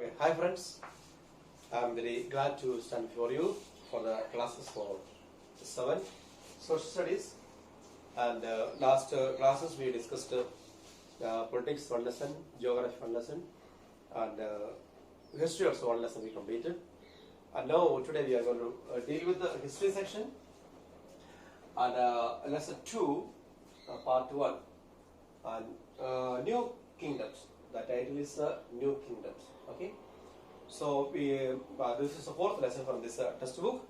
Okay. Hi friends, I'm very glad to stand before you for the classes for 7 social studies, and last classes we discussed politics one lesson, geography one lesson, and history also one lesson we completed, and now today we are going to deal with the history section and lesson 2 part 1 and new kingdoms. The title is New Kingdoms. Okay, so we this is the 4th lesson from this textbook.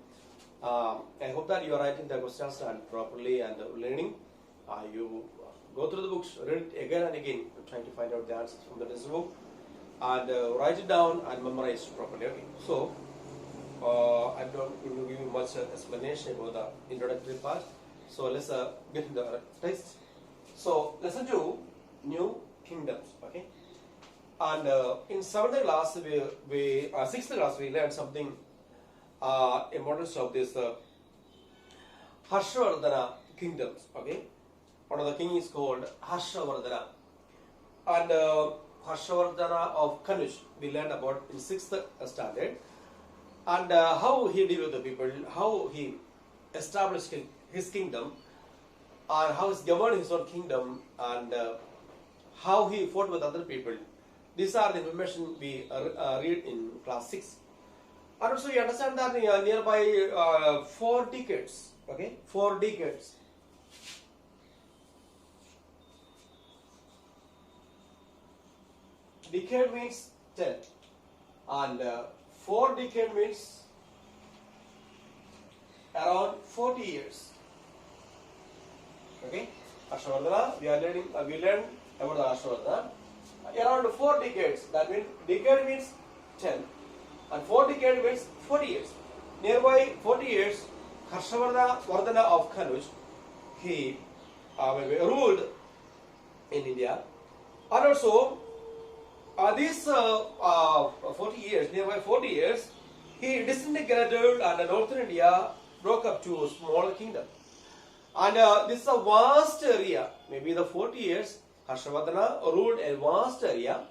I hope that you are writing the questions and properly and learning. You go through the books, read it again and again, trying to find out the answers from the textbook, and write it down and memorize it properly. Okay, so I'm not going to give you much explanation about the introductory part. So let's get into the text. So lesson 2, New Kingdoms. Okay. And in 7th class, 6th class, we learned something importance of this Harshavardhana kingdoms. Okay, one of the king is called Harshavardhana, and Harshavardhana of Kanuj we learned about in 6th standard, and how he deal with the people, how he established his kingdom, and how he governed his own kingdom, and how he fought with other people. These are the information we read in class 6. And also you understand that nearby 4 decades, okay, 4 decades. Decade means 10 and 4 decade means around 40 years. Okay, Harshavardhana, we learned about the Harshavardhana. Around 4 decades, that means decade means 10 and 4 decade means 40 years. Nearby 40 years, Harshavardhana of Kanuj, he ruled in India, and also these 40 years, nearby 40 years, he disintegrated and northern India broke up to a smaller kingdom. And this is a vast area, maybe the 40 years, Harshavardhana ruled a vast area.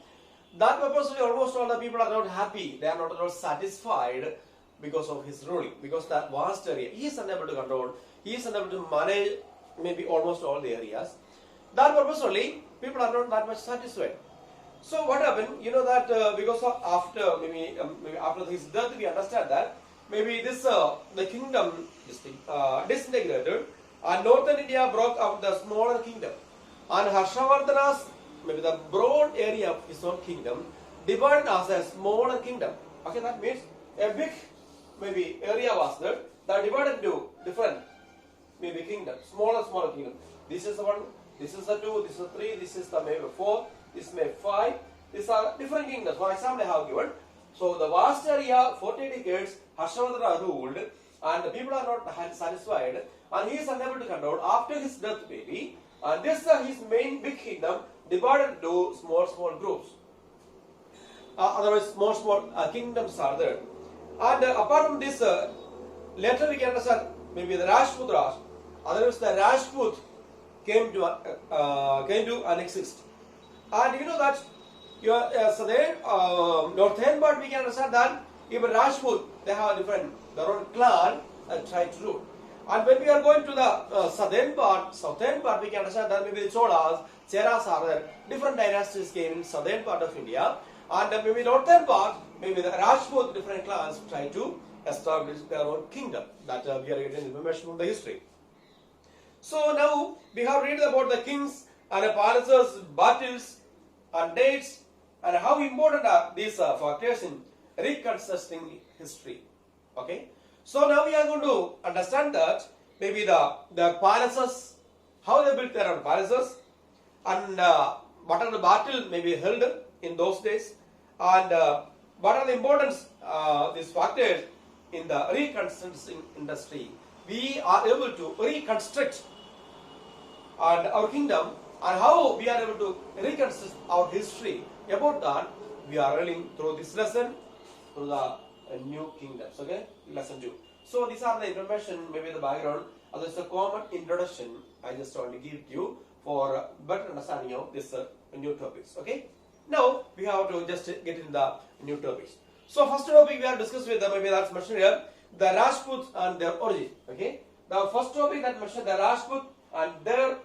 That purposely almost all the people are not happy, they are not at all satisfied because of his ruling, because that vast area, he is unable to control, he is unable to manage maybe almost all the areas. That purposely people are not that much satisfied. So what happened, you know that because of after maybe after his death we understand that maybe this the kingdom disintegrated and northern India broke up the smaller kingdom. And Harshavardhana's, maybe the broad area of his own kingdom, divided as a smaller kingdom. Okay, that means a big maybe area was there that divided into different maybe kingdoms, smaller kingdom. This is the 1, this is the 2, this is the 3, this is the maybe 4, this is maybe 5. These are different kingdoms. For example, I have given. So the vast area, 40 decades, Harshavardhana ruled, and the people are not satisfied, and he is unable to control. After his death, maybe. And this his main big kingdom divided into small groups. Otherwise, small kingdoms are there. And apart from this, later we can understand maybe the Rajputras. Otherwise, the Rajput came to exist. And you know that northern part we can understand that even Rajput, they have their own clan and try to rule. And when we are going to the southern part, we can understand that maybe the Cholas, Cheras are there. Different dynasties came in southern part of India. And maybe northern part, maybe the Rajput, different clans try to establish their own kingdom. That we are getting information from the history. So now we have read about the kings and the palaces, battles and dates, and how important are these factors in reconstructing history. Okay. So now we are going to understand that maybe the palaces, how they built their own palaces, and what are the battles maybe held in those days, and what are the importance these factors in the reconstructing industry. We are able to reconstruct and our kingdom, and how we are able to reconstruct our history. About that, we are running through this lesson, through the New Kingdoms. Okay, lesson 2. So these are the information, maybe the background. This is a common introduction I just want to give to you for better understanding of this new topics. Okay. Now we have to just get in the new topics. So first topic we are discussed with maybe that's mentioned here, the Rajputs and their origin. Okay. The first topic that mentioned the Rajput and their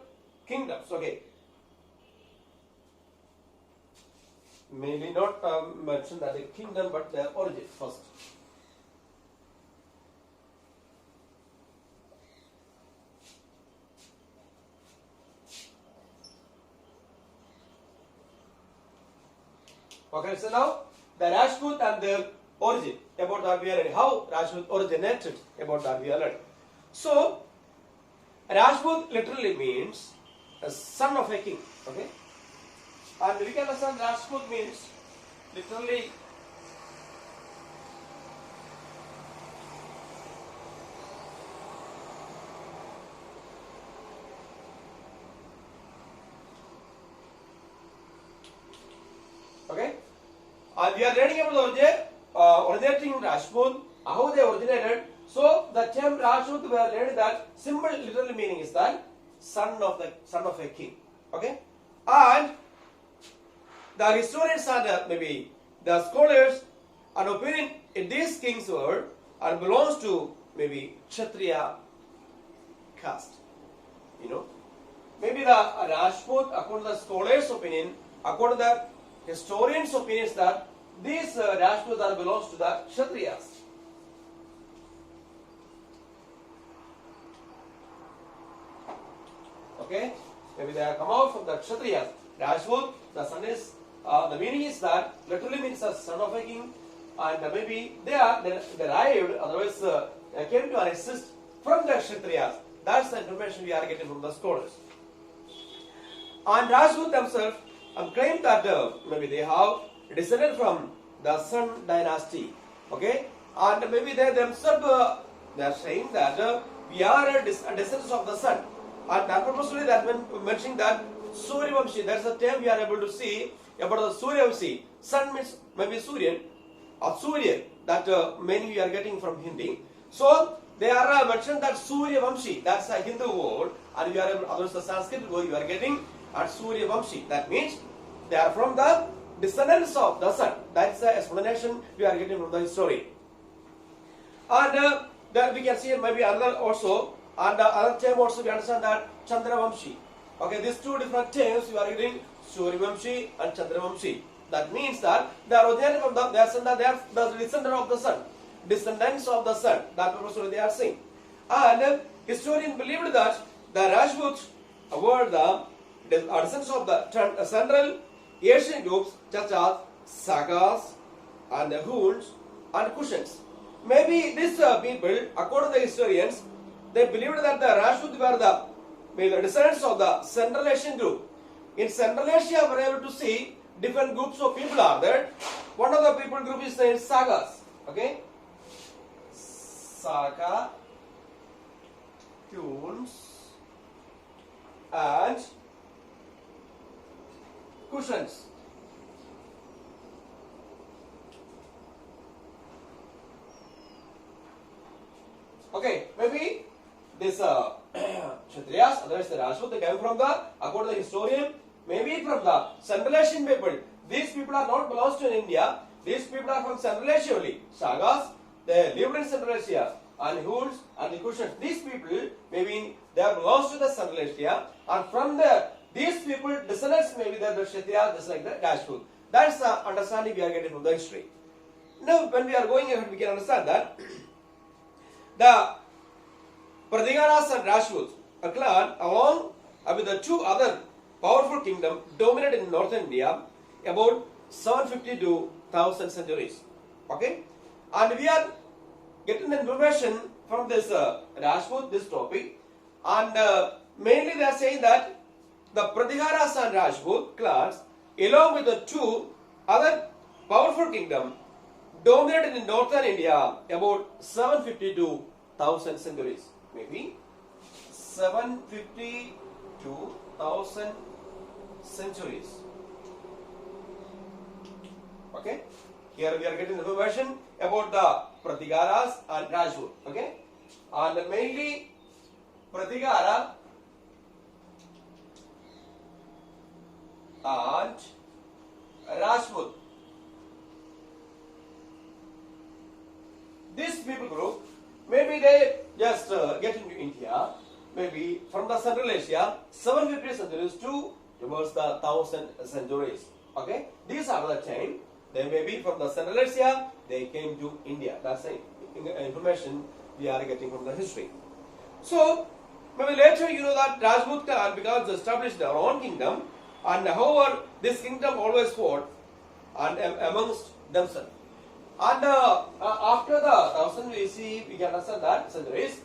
kingdoms. Okay. Mainly not mention that the kingdom, but their origin first. Okay, so now the Rajput and their origin, about that we are learning. How Rajput originated, about that we are learning. So Rajput literally means a son of a king. Okay, and we can understand Rajput means literally okay. And we are learning about the originating Rajput, how they originated. So the term Rajput, we are learning that simple literal meaning is that son of a king. Okay, and the historians and maybe the scholars an opinion in these kings were and belongs to maybe Kshatriya caste. You know, maybe the Rajput, according to the scholars' opinion, according to the historians' opinions, that these Rajput are belongs to the Kshatriyas. Okay, maybe they have come out from the Kshatriyas. Rajput, the son is the meaning is that literally means a son of a king, and maybe they are derived, otherwise came to exist from the Kshatriyas. That's the information we are getting from the scholars. And Rajput themselves claim that maybe they have descended from the Sun dynasty. Okay, and maybe they themselves they are saying that we are descendants of the Sun. And purposely that when mentioning that Suryavamshi, that's the term we are able to see about the Suryavamshi. Sun means maybe Suryan or Surya, that many we are getting from Hindi. So they are mentioned that Suryavamshi, that's a Hindu word, and we are others the Sanskrit word you are getting at Suryavamshi. That means they are from the descendants of the Sun. That's the explanation we are getting from the story. And then we can see maybe another also. And other term also we understand that Chandravamshi. Okay, these two different terms we are getting Suryavamshi and Chandravamshi. That means that they are originated from they are the descendant of the Sun, descendants of the Sun. That purpose they are saying. And historians believed that the Rajputs were the descendants of the Central Asian groups such as Sagas and the Huns and Kushans. Maybe these people, according to the historians, they believed that the Rajputs were the descendants of the Central Asian group. In Central Asia, we are able to see different groups of people are there. One of the people group is the Sagas. Okay, Saga, Huns, and Kushans. Okay, maybe this Kshatriyas, otherwise the Rajput, they came from the, according to the historian, maybe from the Central Asian people. These people are not belongs to India. These people are from Central Asia only. Sagas, they lived in Central Asia, and Huns and the Kushans. These people, maybe they are belongs to the Central Asia, and from there, these people, descendants, maybe they are the Kshatriyas, just like the Rajput. That's the understanding we are getting from the history. Now, when we are going ahead, we can understand that the Pratigaras and Rajputs, a clan along with the two other powerful kingdoms dominated in northern India about 750 to 1000 centuries. Okay, and we are getting the information from this Rajput, this topic, and mainly they are saying that the Pratigaras and Rajput clans, along with the two other powerful kingdoms, dominated in northern India about 750 to 1000 centuries. Maybe 750 to 1000 centuries. Okay, here we are getting information about the Pratigaras and Rajput. Okay, and mainly Pratigara and Rajput. This people group, maybe they just get into India, maybe from the Central Asia, 750 centuries to towards the 1000 centuries. Okay, these are the chain. They may be from the Central Asia, they came to India. That's the information we are getting from the history. So, maybe later you know that Rajput clan becomes established their own kingdom, and however this kingdom always fought and amongst themselves. And after the 1000 BC, we can understand that centuries,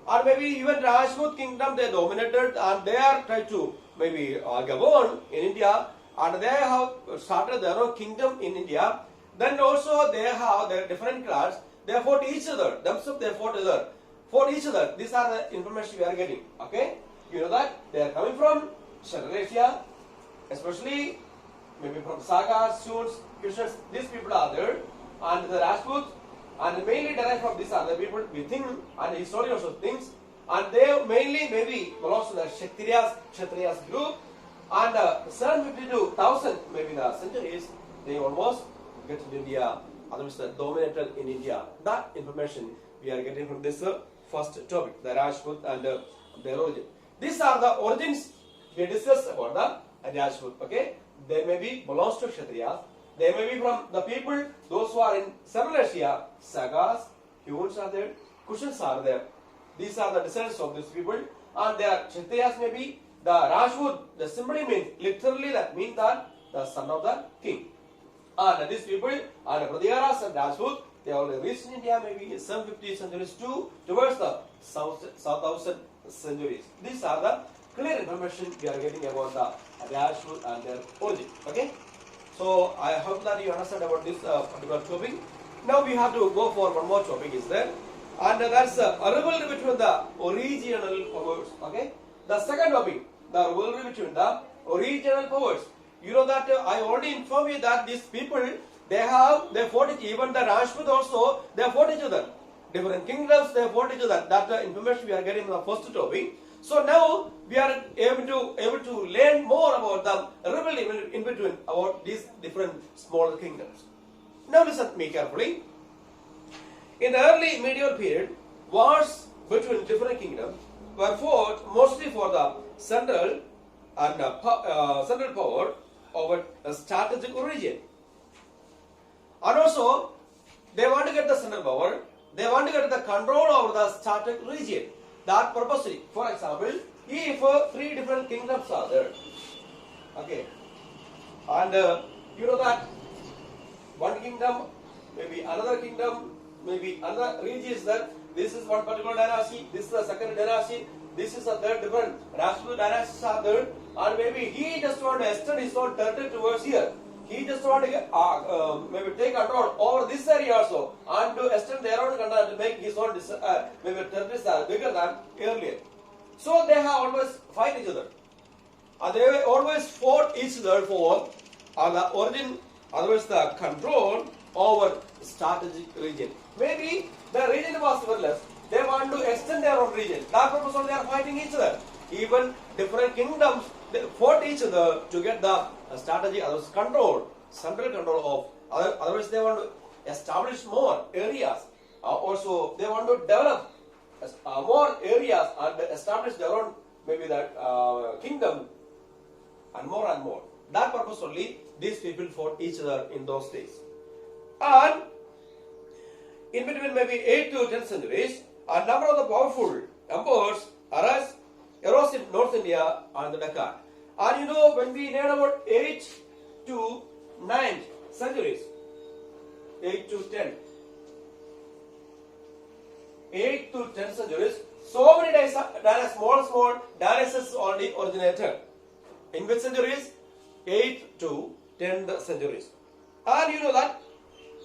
or maybe even Rajput kingdom they dominated and they are trying to maybe govern in India, and they have started their own kingdom in India. Then also they have their different clans. They fought each other. Themselves they fought each other. These are the information we are getting. Okay, you know that they are coming from Central Asia, especially maybe from Sagas, Huns, Kushans. These people are there, and the Rajputs, and mainly derived from these are the people we think, and historians also thinks, and they mainly maybe belongs to the Kshatriyas group, and 750 to 1000 maybe the centuries they almost get to India, otherwise they dominated in India. That information we are getting from this first topic, the Rajput and their origin. These are the origins we discussed about the Rajput. Okay, they may be belongs to Kshatriyas. They may be from the people, those who are in Central Asia, Sagas, Huns are there, Kushans are there. These are the descendants of these people, and their Kshatriyas may be the Rajput. The simply means, literally that means that the son of the king. And these people are the Pratyaras and Rajput. They already reached India maybe in 750 centuries to towards the south 1000 centuries. These are the clear information we are getting about the Rajput and their origin. Okay. So I hope that you understand about this particular topic. Now we have to go for one more topic is there, and that's a rivalry between the original powers. Okay, the second topic, the rivalry between the original powers. You know that I already informed you that these people they fought even the Rajput also they fought each other. Different kingdoms they fought each other. That's the information we are getting in the first topic. So now we are able to learn more about the rivalry in between about these different smaller kingdoms. Now listen to me carefully. In the early medieval period, wars between different kingdoms were fought mostly for the central power over a strategic origin. And also, they want to get the central power. They want to get the control over the strategic region. That purposely, for example, if three different kingdoms are there, okay, and you know that one kingdom, maybe another kingdom, maybe another region is there. This is one particular dynasty. This is the second dynasty. This is a third different Rajput dynasties are there, and maybe he just want to extend his own territory towards here. He just want to get, maybe take control over this area also and to extend their own control to make his own maybe territories are bigger than earlier. So they have always fight each other. And they always fought each other for the origin, otherwise the control over strategic region. Maybe the region was less. They want to extend their own region. That purpose they are fighting each other. Even different kingdoms they fought each other to get the strategy, otherwise control, central control of. Otherwise, they want to establish more areas. Also, they want to develop more areas and establish their own maybe that kingdom and more and more. That purpose only these people fought each other in those days. And in between maybe 8 to 10 centuries, a number of the powerful emperors arose in North India and the Deccan. And you know, when we learn about 8 to 9 centuries, 8 to 10, 8 to 10 centuries, so many small dynasties already originated. In which centuries? 8 to 10 centuries. And you know that,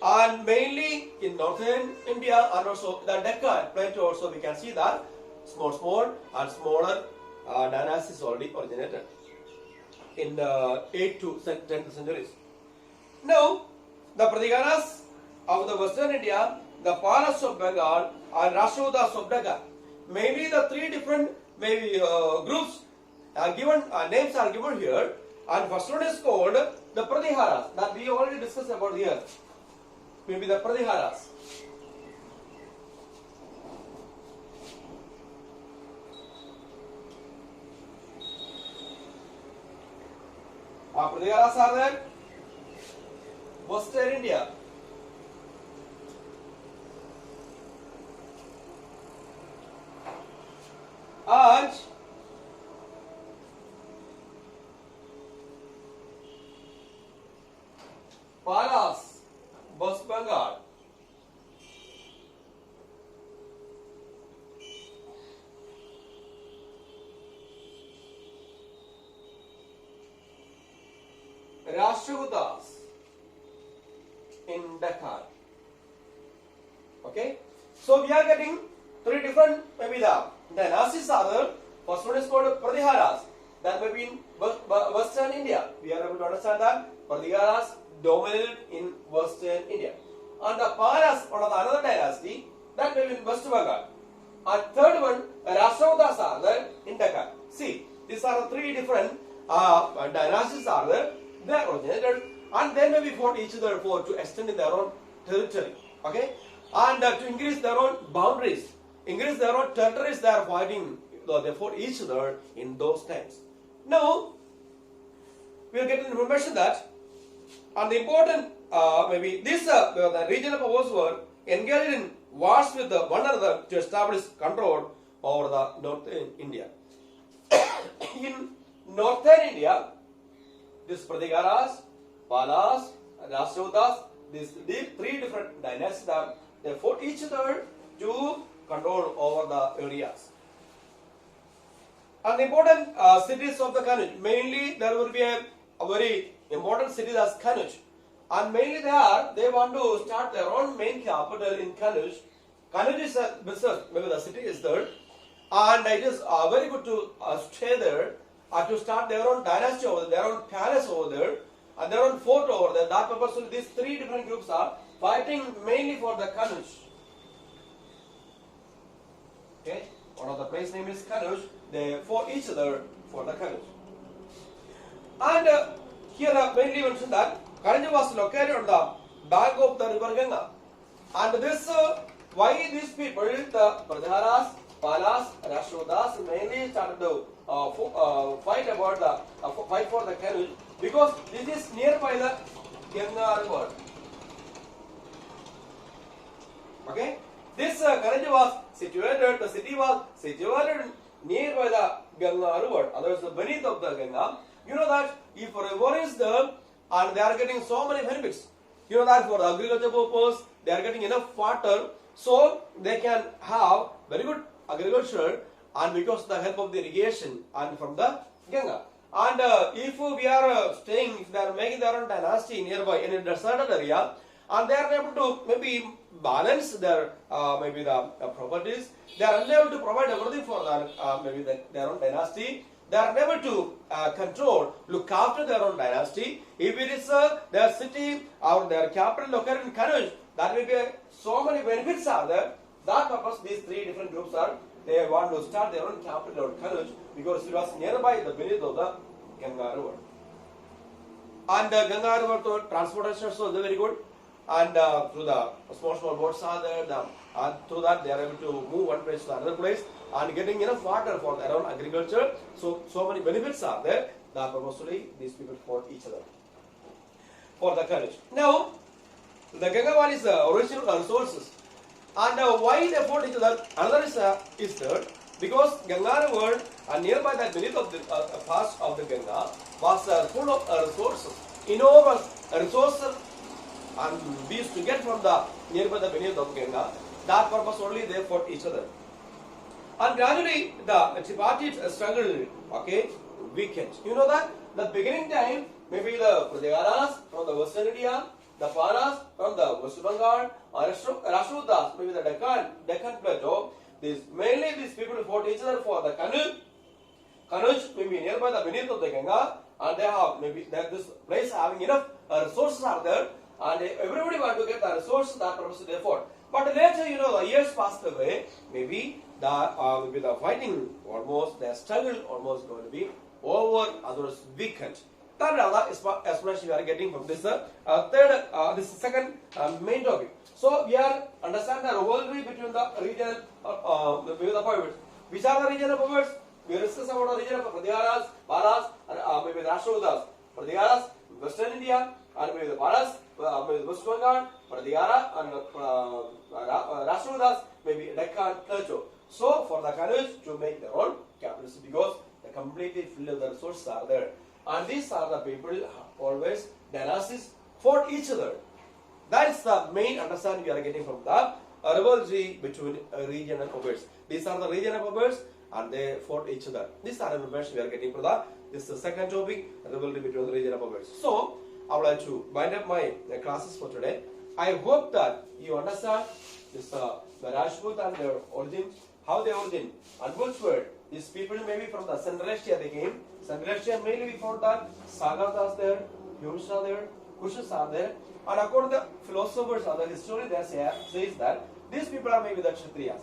and mainly in northern India and also the Deccan plateau also we can see that small and smaller dynasties already originated in the 8 to 10th centuries. Now, the Pratyaras of the Western India, the Palas of Bengal, and Rashtrakutas of Deccan, mainly the three different maybe groups are given, names are given here, And first one is called the Pratiharas, that we already discussed about here. Maybe the Pratiharas. Pratiharas are there. Western India. And Palas, West Bengal. Rashtrakutas in Deccan. Okay, so we are getting three different, maybe the dynasties are there. First one is called Pratiharas, that may be in Western India. We are able to understand that Pratiharas dominated in Western India. And the Palas, one of the another dynasty, that may be in West Bengal. And third one, Rashtrakutas are there in Deccan. See, these are the three different dynasties are there. They originated and then maybe fought each other for to extend in their own territory. Okay, and to increase their own boundaries, increase their own territories. They are fighting. They fought each other in those times. Now we will get information that, and the important maybe this the regional powers were engaged in wars with one another to establish control over the northern India. In northern India, this Pratiharas, Palas, Rashtrakutas, these three different dynasties, they fought each other to control over the areas. And the important cities of the Kanuj, mainly there will be a very important city as Kanuj. And mainly they want to start their own main capital in Kanuj. Kanuj is a business, maybe the city is there. And it is very good to stay there. To start their own dynasty over there, their own palace over there, and their own fort over there. That purpose, these three different groups are fighting mainly for the Kanuj. Okay, one of the place name is Kanuj. They fought each other for the Kanuj. And here mainly mentioned that Kanuj was located on the bank of the river Ganga. And this, why these people, the Pratiharas, Palas, Rashtrakutas, mainly started to fight about the fight for the Kanuj, because this is nearby the Ganga river. Okay, this Kanuj was situated. The city was situated nearby the Ganga river. Otherwise, the beneath of the Ganga. You know that if a river is there and they are getting so many benefits, you know that for the agriculture purpose they are getting enough water, so they can have very good agriculture, and because of the help of the irrigation and from the Ganga. And if we are staying, if they are making their own dynasty nearby in a deserted area, and they are able to maybe balance their maybe the properties, they are unable to provide everything for maybe their own dynasty. They are unable to control, look after their own dynasty. If it is their city or their capital located in Kanuj, that will be so many benefits are there. That purpose, these three different groups are, they want to start their own capital at Kanuj, because it was nearby the beneath of the Ganga river. And Ganga river transportation is also very good, and through the small boats are there, and through that they are able to move one place to another place and getting enough water for their own agriculture. So many benefits are there. That purposely these people fought each other for the Kanuj. Now the Ganga Valley is the original resources. And why they fought each other? Another is there, because Ganga river and nearby that beneath of the pass of the Ganga was full of resources, enormous resources, and we used to get from the nearby the beneath of Ganga. That purpose only they fought each other. And gradually the tripartite struggle, okay, weakened. You know that the beginning time, maybe the Pratiharas from the Western India, the Palas from the West Bengal, Rashtrakutas, maybe the Deccan Plateau. Mainly these people fought each other for the Kanuj. Kanuj may be nearby the beneath of the Ganga, and they have maybe this place having enough resources are there, and everybody want to get the resources. That purpose they fought. But later, you know, the years passed away. Maybe the fighting almost, the struggle almost going to be over, otherwise weakened. That is the explanation we are getting from this this second main topic. So we are understand the rivalry between the regional the powers. Which are the regional powers? We discuss about the region of Pradyaras, Paras, and maybe the Rashtrakutas. Pradyaras, Western India, and maybe the Paras, maybe West Bengal, Pradyara, and Rashtrakutas, maybe Deccan, Plateau. So for the Kannauj to make their own capitals because they completely filled the resources are there. And these are the people always dynasties fought each other. That is the main understanding we are getting from the rivalry between regional powers. These are the regional powers and they fought each other. These are the information we are getting from this is the second topic, rivalry between the regional powers. So I would like to wind up my classes for today. I hope that you understand this the Rajput and their origin, how they origin, and which word. These people maybe from the Central Asia they came. Central Asia mainly we found that Sagatas there, Yunus are there, Kushans are there. And according to the philosophers or the historians, they says that these people are maybe the Kshatriyas.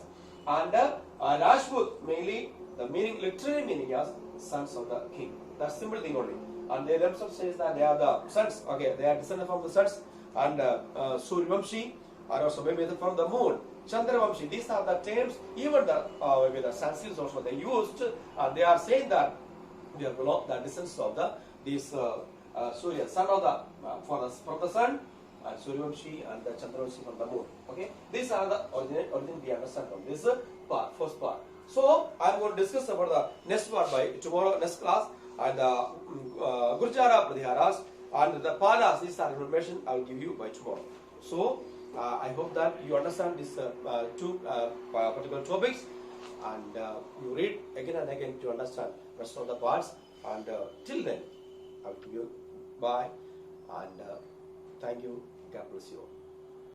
And Rajput mainly the meaning, literary meaning is sons of the king. That's simple thing only. And they themselves says that they are the sons. Okay, they are descended from the sons. And Suryavamshi are also maybe from the moon. Chandravamshi. These are the terms. Even the maybe the Sanskrits also they used. They are saying that they are the descendants of these Surya, son of the from the sun, and Suryavamshi and the Chandravamshi from the moon. Okay, these are the origin we understand from this part, first part. So I am going to discuss about the next part by tomorrow, next class, and Gurjara Pradyaras and the Palas. These are information I will give you by tomorrow. So I hope that you understand these two particular topics, and you read again and again to understand rest of the parts. And till then, I will give you bye, and thank you. God bless you all.